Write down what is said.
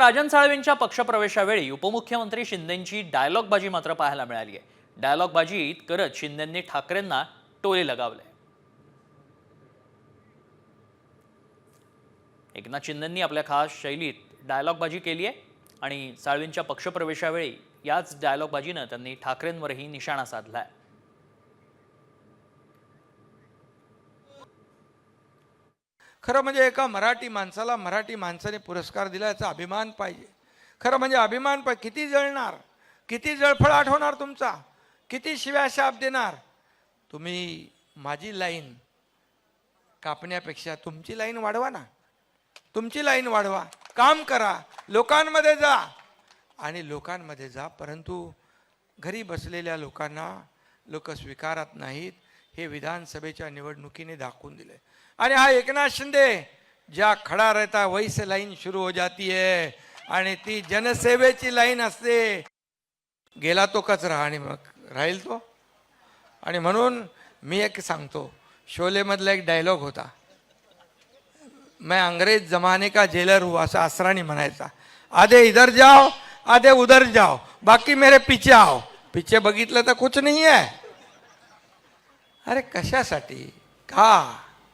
राजन साळवींच्या पक्षप्रवेशावेळी उपमुख्यमंत्री शिंदेंची डायलॉगबाजी मात्र पाहायला मिळाली आहे. डायलॉगबाजी करत शिंदेंनी ठाकरेंना टोले लगावले. एकनाथ शिंदेंनी आपल्या खास शैलीत डायलॉगबाजी केली आहे आणि साळवींच्या पक्षप्रवेशावेळी याच डायलॉगबाजीनं त्यांनी ठाकरेंवरही निशाणा साधलाय. खरं म्हणजे एका मराठी माणसाला मराठी माणसाने पुरस्कार दिला याचा अभिमान पाहिजे. खरं म्हणजे अभिमान पाहिजे. किती जळणार, किती जळफळाट होणार तुमचा, किती शिव्या शाप देणार तुम्ही. माझी लाईन कापण्यापेक्षा तुमची लाईन वाढवा ना, तुमची लाईन वाढवा. काम करा, लोकांमध्ये जा आणि लोकांमध्ये जा. परंतु घरी बसलेल्या लोकांना लोक स्वीकारत नाहीत, हे विधानसभेच्या निवडणुकीने दाखवून दिले. आणि हा एकनाथ शिंदे ज्या खडा रहता वही से लाईन शुरू हो जाती है आणि ती जनसेवेची लाईन असते. गेला तो कचरा आणि मग राहील तो. आणि म्हणून मी एक सांगतो, शोले मधला एक डायलॉग होता, मैं अंग्रेज जमाने का जेलर हूँ असं असरानी म्हणायचा. आधे इधर जाओ आधे उधर जाओ, बाकी मेरे पीछे आओ. पीछे बघितलं तर कुछ नहीं है. अरे कशासाठी, का